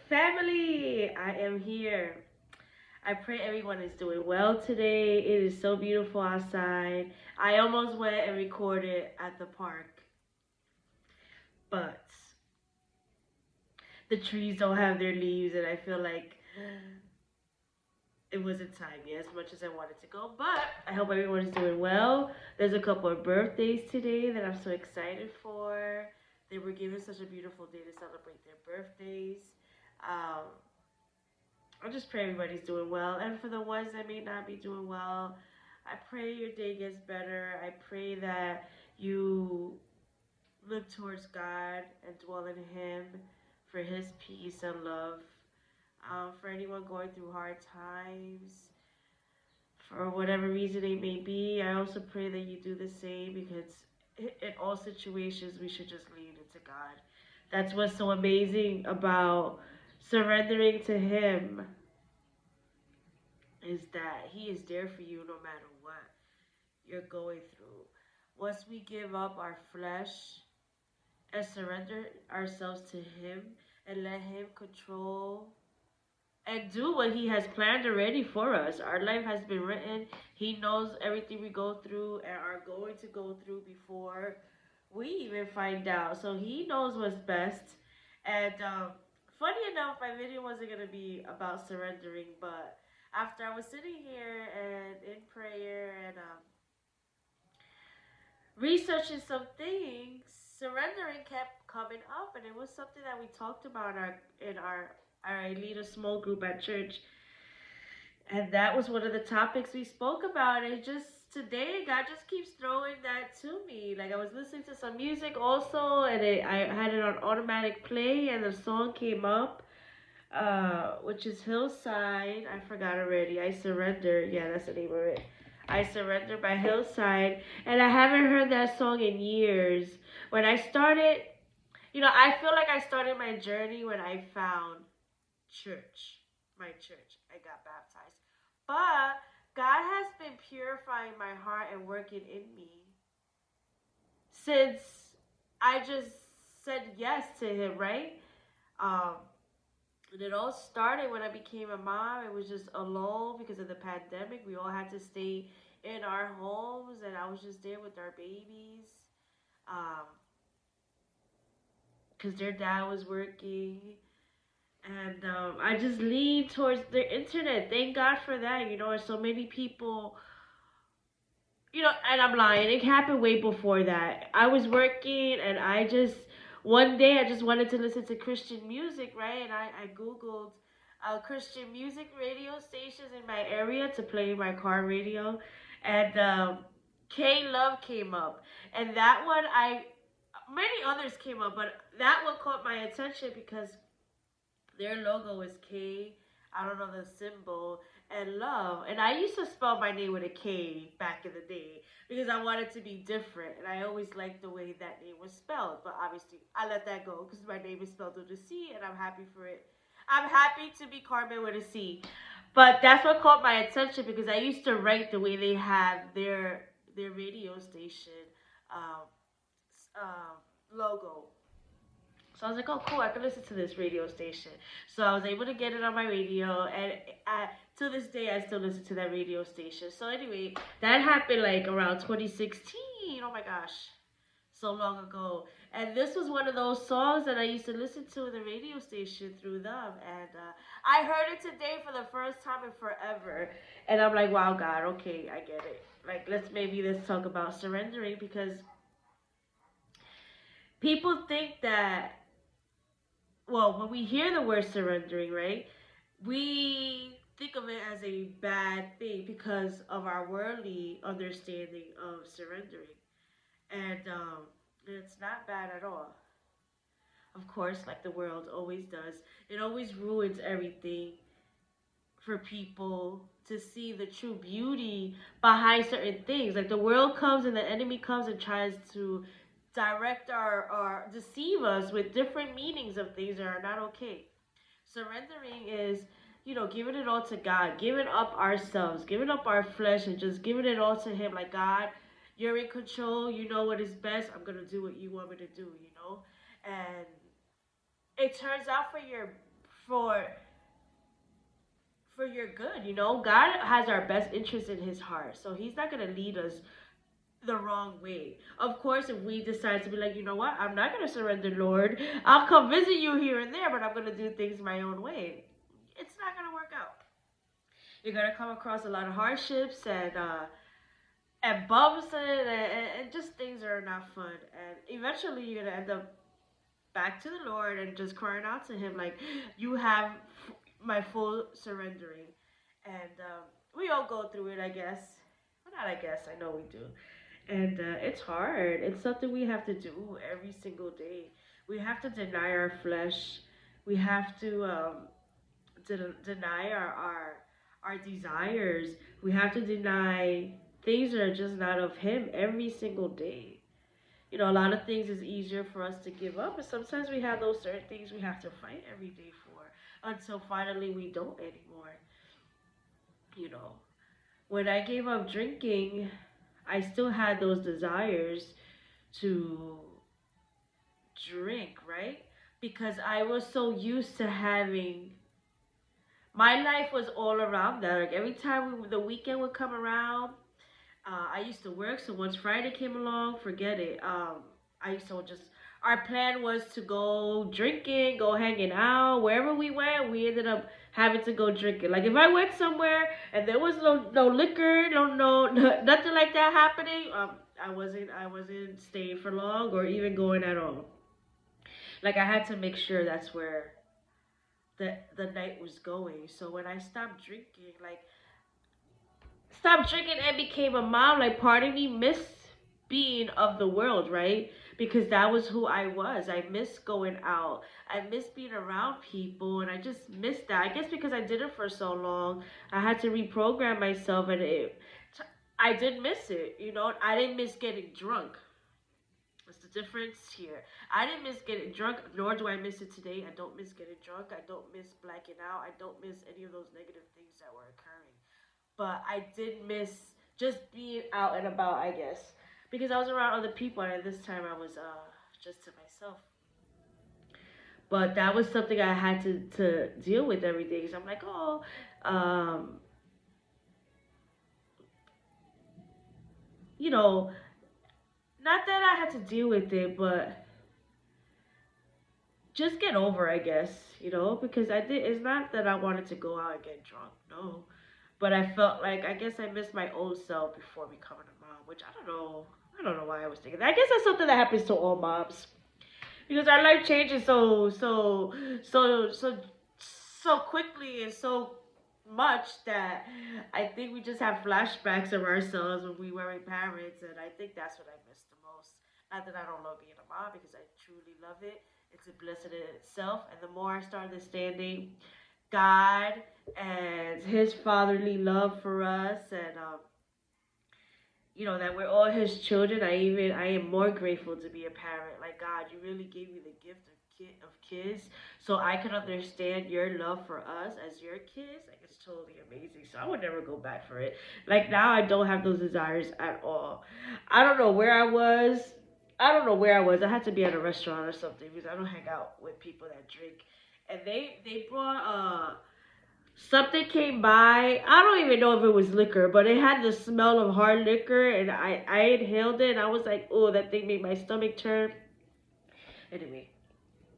Family, I am here. I pray everyone is doing well today. It is so beautiful outside. I almost went and recorded at the park, but the trees don't have their leaves, and I feel like it wasn't time yet as much as I wanted to go. But I hope everyone is doing well. There's a couple of birthdays today that I'm so excited for. They were given such a beautiful day to celebrate their birthdays. Um, I just pray everybody's doing well. And for the ones that may not be doing well, I pray your day gets better. I pray that you look towards God and dwell in Him for His peace and love. For anyone going through hard times, for whatever reason it may be, I also pray that you do the same because in all situations we should just lean into God. That's what's so amazing about surrendering to Him is that He is there for you no matter what you're going through. Once we give up our flesh and surrender ourselves to Him and let Him control and do what He has planned already for us. Our life has been written. He knows everything we go through and are going to go through before we even find out. So He knows what's best. And funny enough, my video wasn't going to be about surrendering, but after I was sitting here and in prayer and researching some things, surrendering kept coming up, and it was something that we talked about in our leader small group at church, and that was one of the topics we spoke about. It just today, God just keeps throwing that to me. Like I was listening to some music also, and I had it on automatic play, and the song came up, which is Hillside. I forgot already. I Surrender. Yeah, that's the name of it. I Surrender by Hillside. And I haven't heard that song in years. When I started, I feel like I started my journey when I found church, my church. I got baptized. But God has been purifying my heart and working in me since I just said yes to Him, right? Um, and it all started when I became a mom. It was just alone because of the pandemic. We all had to stay in our homes, and I was just there with our babies. Because their dad was working. And I just leaned towards the internet. Thank God for that. And so many people, and I'm lying. It happened way before that. I was working, and one day, I just wanted to listen to Christian music, right? And I Googled Christian music radio stations in my area to play my car radio. And K Love came up. And that one, many others came up, but that one caught my attention because their logo is K. I don't know the symbol and love. And I used to spell my name with a K back in the day because I wanted to be different, and I always liked the way that name was spelled. But obviously, I let that go because my name is spelled with a C, and I'm happy for it. I'm happy to be Carmen with a C. But that's what caught my attention because I used to write the way they have their radio station um, logo. So I was like, oh, cool, I can listen to this radio station. So I was able to get it on my radio, and to this day, I still listen to that radio station. So anyway, that happened like around 2016. Oh my gosh, so long ago. And this was one of those songs that I used to listen to in the radio station through them. And I heard it today for the first time in forever. And I'm like, wow, God, okay, I get it. Like, let's talk about surrendering because people think that well, when we hear the word surrendering, right, we think of it as a bad thing because of our worldly understanding of surrendering. And it's not bad at all. Of course, like the world always does, it always ruins everything for people to see the true beauty behind certain things. Like the world comes and the enemy comes and tries to direct or deceive us with different meanings of things that are not okay. Surrendering is, giving it all to God, giving up ourselves, giving up our flesh, and just giving it all to Him. Like, God, you're in control. You know what is best. I'm going to do what you want me to do. And it turns out for your for your good. You know, God has our best interest in His heart, so He's not gonna lead us the wrong way. Of course, if we decide to be like, you know what, I'm not gonna surrender, Lord. I'll come visit you here and there, but I'm gonna do things my own way. It's not gonna work out. You're gonna come across a lot of hardships and bumps and just things that are not fun. And eventually, you're gonna end up back to the Lord and just crying out to Him like, "You have my full surrendering." And we all go through it, I guess. Well, not I guess. I know we do. And it's hard. It's something we have to do every single day. We have to deny our flesh. We have to deny our desires. We have to deny things that are just not of Him every single day. You know, a lot of things is easier for us to give up, and sometimes we have those certain things we have to fight every day for until finally we don't anymore. You know, when I gave up drinking, I still had those desires to drink, right? Because I was so used to having my life was all around that. Like every time the weekend would come around, I used to work, so once Friday came along, forget it. I used to just our plan was to go drinking, go hanging out. Wherever we went, we ended up having to go drinking. Like if I went somewhere and there was no liquor, nothing like that happening, I wasn't staying for long or even going at all. Like I had to make sure that's where the night was going. So when I stopped drinking and became a mom, like part of me missed being of the world, right? Because that was who I was. I missed going out. I missed being around people, and I just missed that. I guess because I did it for so long, I had to reprogram myself, and I did miss it. You know, I didn't miss getting drunk. What's the difference here? I didn't miss getting drunk, nor do I miss it today. I don't miss getting drunk. I don't miss blacking out. I don't miss any of those negative things that were occurring. But I did miss just being out and about, I guess, because I was around other people, and at this time I was just to myself. But that was something I had to deal with every day. Because I'm like, oh, um, you know, not that I had to deal with it, but just get over, I guess, because I did. It's not that I wanted to go out and get drunk, no, but I felt like I guess I missed my old self before becoming a mom, which I don't know. I don't know why I was thinking that. I guess that's something that happens to all moms because our life changes so quickly and so much that I think we just have flashbacks of ourselves when we were parents, and I think that's what I miss the most. Not that I don't love being a mom because I truly love it. It's a blessing in itself, and the more I start understanding God and His fatherly love for us, and that we're all His children. I am more grateful to be a parent. Like God, you really gave me the gift of kids, so I can understand your love for us as your kids. Like it's totally amazing. So I would never go back for it. Like now, I don't have those desires at all. I don't know where I was. I don't know where I was. I had to be at a restaurant or something because I don't hang out with people that drink. And they brought something came by. I don't even know if it was liquor, but it had the smell of hard liquor, and I inhaled it, and I was like, oh, that thing made my stomach turn. Anyway,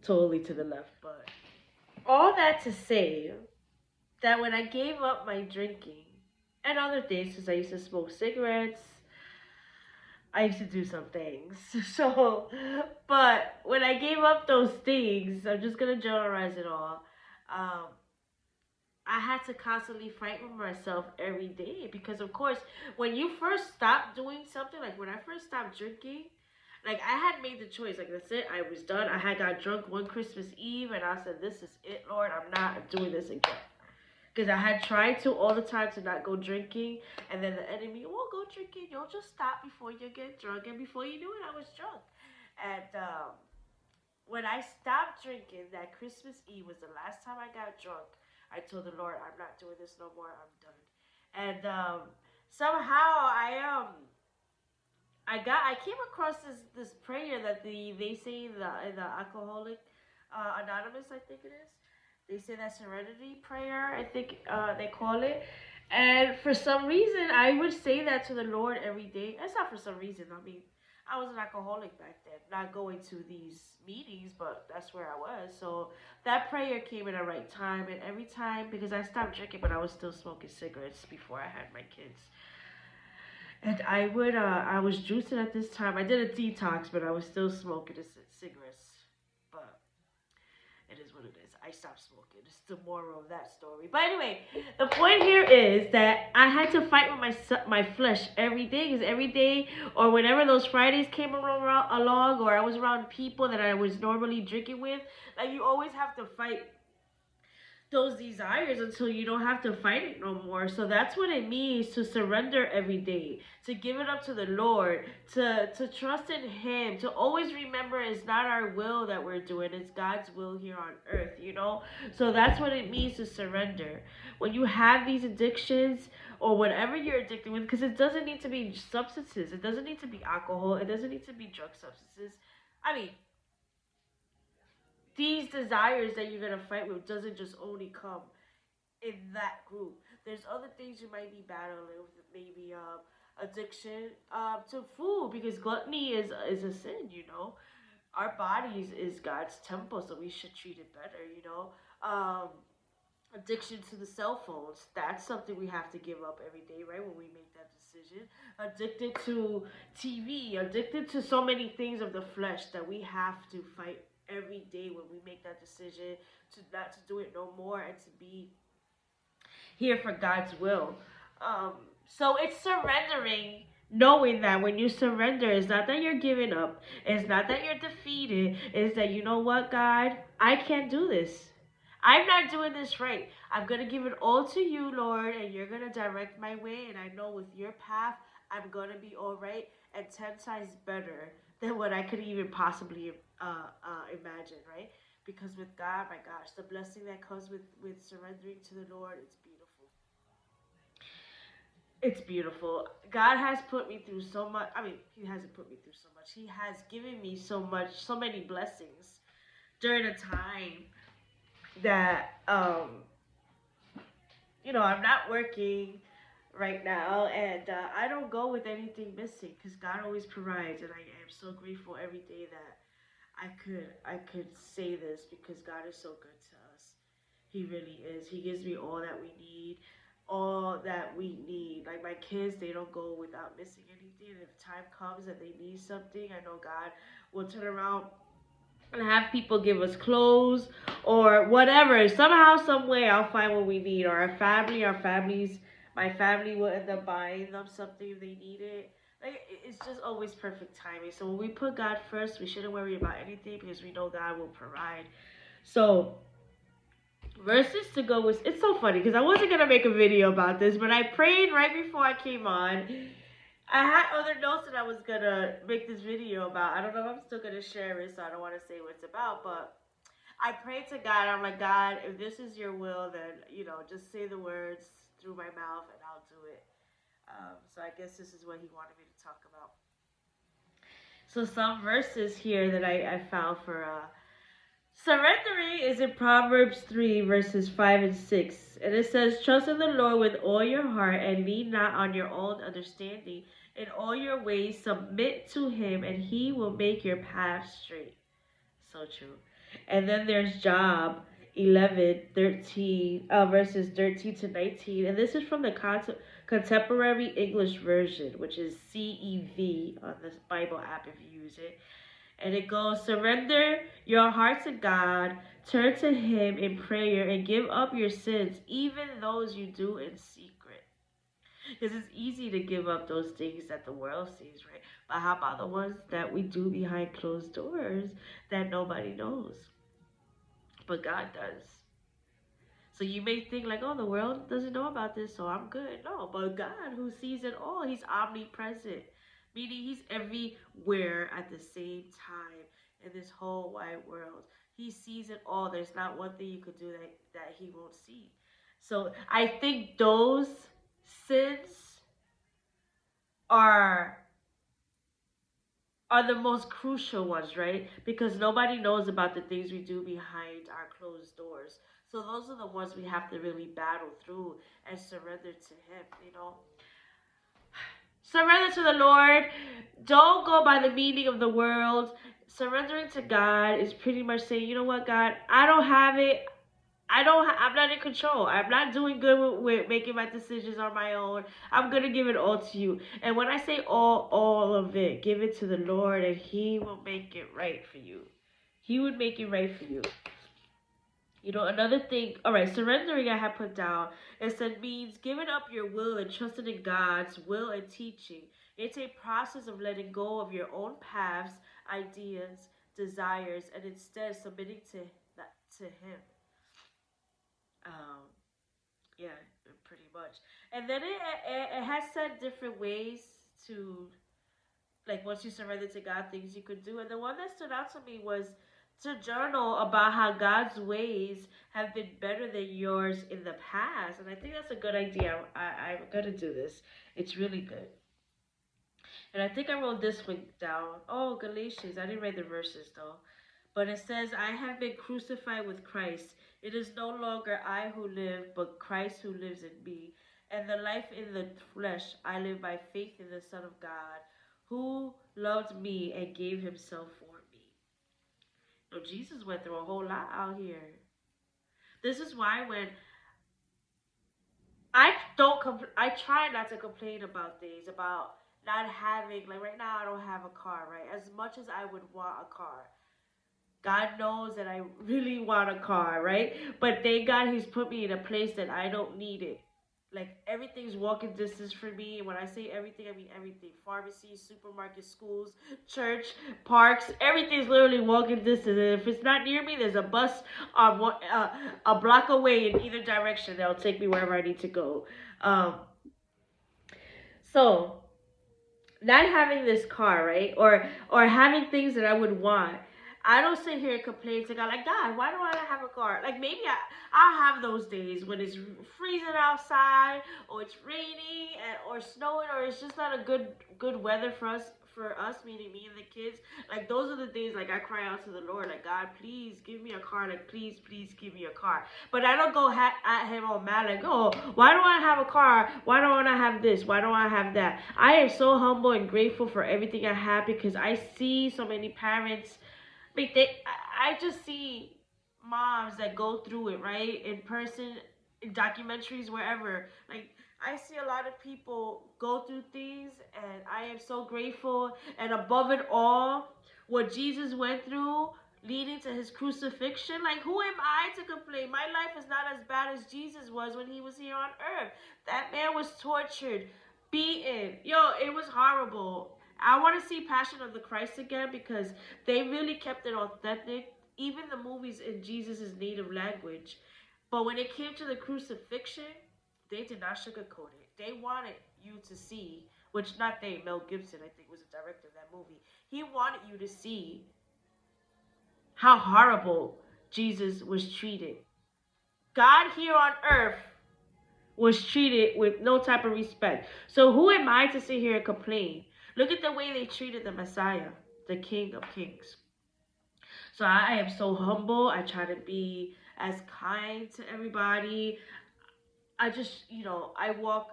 totally to the left, but all that to say that when I gave up my drinking and other things, because I used to smoke cigarettes, I used to do some things. So, but when I gave up those things, I'm just gonna generalize it all. Um, I had to constantly fight with myself every day because, of course, when you first stop doing something, like when I first stopped drinking, like I had made the choice, like that's it, I was done. I had got drunk one Christmas Eve, and I said, "This is it, Lord. I'm not doing this again." Because I had tried to all the time to not go drinking, and then the enemy, "Well, go drinking. You'll just stop before you get drunk," and before you knew it, I was drunk. And when I stopped drinking, that Christmas Eve was the last time I got drunk. I told the Lord, I'm not doing this no more. I'm done. And somehow I came across this prayer that they say in the Alcoholic Anonymous, I think it is. They say that serenity prayer, I think they call it. And for some reason, I would say that to the Lord every day. It's not for some reason. I mean, I was an alcoholic back then, not going to these meetings, but that's where I was. So that prayer came in the right time. And every time, because I stopped drinking, but I was still smoking cigarettes before I had my kids. And I was juicing at this time. I did a detox, but I was still smoking the cigarettes. But it is what it is. I stopped smoking. It's the moral of that story. But anyway, the point here is that I had to fight with my flesh every day, because every day or whenever those Fridays came along, or I was around people that I was normally drinking with, like you always have to fight those desires until you don't have to fight it no more. So that's what it means to surrender every day, to give it up to the Lord, to trust in Him, to always remember it's not our will that we're doing, it's God's will here on earth. So that's what it means to surrender. When you have these addictions or whatever you're addicted with, because it doesn't need to be substances, it doesn't need to be alcohol, it doesn't need to be drug substances. I mean, these desires that you're gonna fight with doesn't just only come in that group. There's other things you might be battling with, maybe addiction to food, because gluttony is a sin. Our bodies is God's temple, so we should treat it better. Addiction to the cell phones, that's something we have to give up every day, right? When we make that decision. Addicted to TV, addicted to so many things of the flesh that we have to fight every day when we make that decision to not to do it no more and to be here for God's will. Um, so it's surrendering, knowing that when you surrender, it's not that you're giving up, it's not that you're defeated, it's that you know what, God, I can't do this. I'm not doing this right. I'm going to give it all to you, Lord, and you're going to direct my way. And I know with your path, I'm going to be all right and 10 times better than what I could even possibly imagine, right? Because with God, my gosh, the blessing that comes with surrendering to the Lord, it's beautiful. It's beautiful. God has put me through so much. I mean, He hasn't put me through so much. He has given me so much, so many blessings during a time that I'm not working right now, and I don't go with anything missing because God always provides, and I am so grateful every day that I could say this because God is so good to us. He really is. He gives me all that we need. Like my kids, they don't go without missing anything. If time comes that they need something, I know God will turn around and have people give us clothes or whatever. Somehow, some way, I'll find what we need. Or my family will end up buying them something if they need it. Like it's just always perfect timing. So when we put God first, we shouldn't worry about anything because we know God will provide. So verses to go with, it's so funny because I wasn't gonna make a video about this, but I prayed right before I came on. I had other notes that I was gonna make this video about. I don't know if I'm still gonna share it, so I don't want to say what it's about. But I prayed to God. I'm like, God, if this is your will, then just say the words through my mouth, and I'll do it. So I guess this is what He wanted me to talk about. So some verses here that I found for surrendering is in Proverbs 3, verses 5 and 6. And it says, trust in the Lord with all your heart and lean not on your own understanding. In all your ways, submit to Him, and He will make your path straight. So true. And then there's Job 11, 13, verses 13 to 19. And this is from the Contemporary English Version, which is CEV on this Bible app if you use it. And it goes, surrender your heart to God, turn to Him in prayer, and give up your sins, even those you do in secret. Because it's easy to give up those things that the world sees, right? But how about the ones that we do behind closed doors that nobody knows? But God does. So you may think like, oh, the world doesn't know about this, so I'm good. No, but God, who sees it all, He's omnipresent, meaning He's everywhere at the same time in this whole wide world. He sees it all. There's not one thing you could do that He won't see. So I think those sins are are the most crucial ones, right? Because nobody knows about the things we do behind our closed doors. So those are the ones we have to really battle through and surrender to Him, you know. Surrender to the Lord. Don't go by the meaning of the world. Surrendering to God is pretty much saying, you know what, God, I don't have it. I'm not in control. I'm not doing good with making my decisions on my own. I'm gonna give it all to you. And when I say all of it, give it to the Lord, and He will make it right for you. He would make it right for you. You know, another thing, all right, surrendering I have put down. It said means giving up your will and trusting in God's will and teaching. It's a process of letting go of your own paths, ideas, desires, and instead submitting to Him. Um, yeah, pretty much. And then it has said different ways to, like, once you surrender to God, things you could do. And the one that stood out to me was to journal about how God's ways have been better than yours in the past. And I think that's a good idea. I'm going to do this. It's really good. And I think I wrote this one down. Oh, Galatians. I didn't write the verses though. But it says, I have been crucified with Christ. It is no longer I who live, but Christ who lives in me. And the life in the flesh I live by faith in the Son of God, who loved me and gave himself for me. So Jesus went through a whole lot out here. This is why when I try not to complain about things, about not having, like right now I don't have a car, right? As much as I would want a car, God knows that I really want a car, right? But thank God He's put me in a place that I don't need it. Like everything's walking distance for me. And when I say everything, I mean everything: pharmacies, supermarkets, schools, church, parks. Everything's literally walking distance. And if it's not near me, there's a bus on a block away in either direction that'll take me wherever I need to go. Um, so not having this car, right? Or having things that I would want. I don't sit here and complain to God like, God, why do I not have a car? Like maybe I'll have those days when it's freezing outside or it's raining or snowing or it's just not a good weather for us, meaning me and the kids. Like those are the days like I cry out to the Lord, like, God, please give me a car. Like please give me a car. But I don't go at him all mad like, oh, why don't I have a car? Why don't I have this? Why don't I have that? I am so humble and grateful for everything I have because I see so many parents. Like I just see moms that go through it, right, in person, in documentaries, wherever. Like I see a lot of people go through things, and I am so grateful. And above it all, what Jesus went through, leading to His crucifixion. Like who am I to complain? My life is not as bad as Jesus was when He was here on earth. That man was tortured, beaten. Yo, it was horrible. I want to see Passion of the Christ again because they really kept it authentic, even the movies in Jesus' native language. But when it came to the crucifixion, they did not sugarcoat it. They wanted you to see, which not they, Mel Gibson, I think, was the director of that movie. He wanted you to see how horrible Jesus was treated. God here on earth was treated with no type of respect. So who am I to sit here and complain? Look at the way they treated the Messiah, the King of Kings. So I am so humble. I try to be as kind to everybody. I just, I walk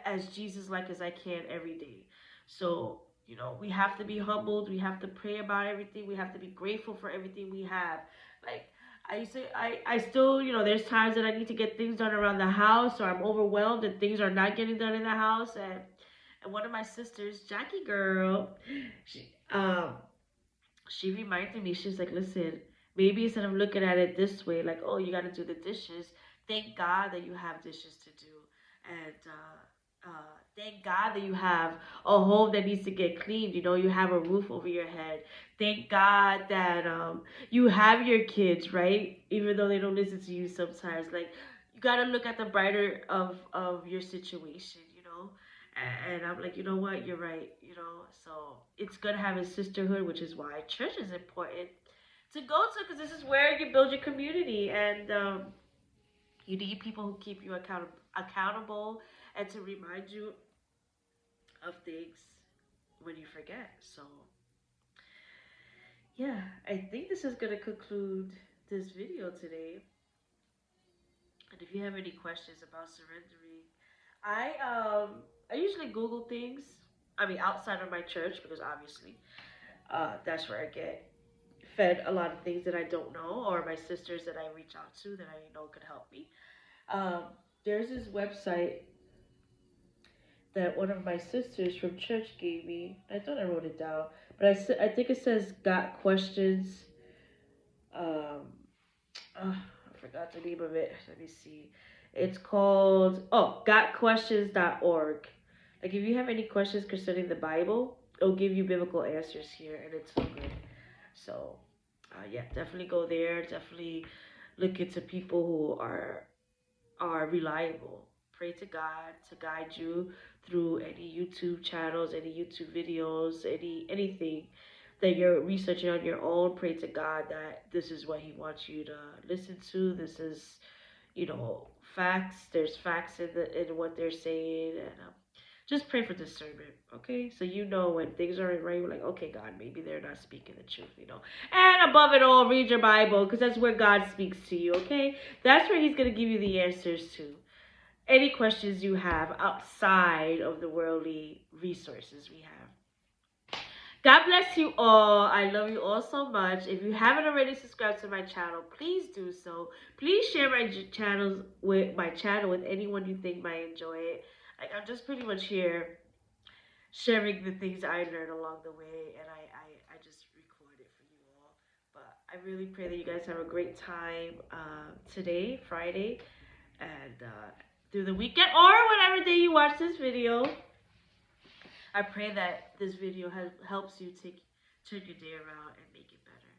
as Jesus like as I can every day. So, we have to be humbled. We have to pray about everything. We have to be grateful for everything we have. Like, I still, there's times that I need to get things done around the house or I'm overwhelmed and things are not getting done in the house. And one of my sisters, Jackie girl, she reminded me, she's like, listen, maybe instead of looking at it this way, like, oh, you got to do the dishes, thank God that you have dishes to do. And thank God that you have a home that needs to get cleaned. You have a roof over your head. Thank God that you have your kids, right? Even though they don't listen to you sometimes. Like, you got to look at the brighter of your situation. And I'm like, you know what? You're right. So it's good to have a sisterhood, which is why church is important to go to because this is where you build your community. And you need people who keep you accountable and to remind you of things when you forget. So yeah, I think this is gonna conclude this video today. And if you have any questions about surrendering, I usually Google things. I mean, outside of my church, because obviously that's where I get fed a lot of things that I don't know, or my sisters that I reach out to that I know could help me. Um, there's this website that one of my sisters from church gave me. I thought I wrote it down, but I think it says "Got Questions." Um, I forgot the name of it. Let me see. It's called gotquestions.org. Like if you have any questions concerning the Bible, it'll give you biblical answers here, and it's so good. So, yeah, definitely go there. Definitely look into people who are reliable. Pray to God to guide you through any YouTube channels, any YouTube videos, anything that you're researching on your own. Pray to God that this is what He wants you to listen to. This is, facts. There's facts in what they're saying, and just pray for discernment, okay? So when things aren't right, you're like, okay, God, maybe they're not speaking the truth. And above it all, read your Bible, because that's where God speaks to you, okay? That's where He's going to give you the answers to any questions you have outside of the worldly resources we have. God bless you all. I love you all so much. If you haven't already subscribed to my channel, please do so. Please share my channel with anyone you think might enjoy it. Like, I'm just pretty much here sharing the things I learned along the way, and I just record it for you all. But I really pray that you guys have a great time today, Friday, and through the weekend, or whatever day you watch this video. I pray that this video helps you turn your day around and make it better.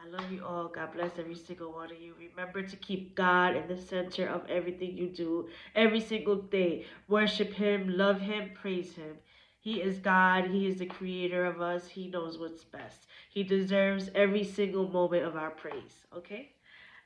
I love you all. God bless every single one of you. Remember to keep God in the center of everything you do every single day. Worship Him, love Him, praise Him. He is God. He is the creator of us. He knows what's best. He deserves every single moment of our praise. Okay?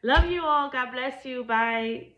Love you all. God bless you. Bye.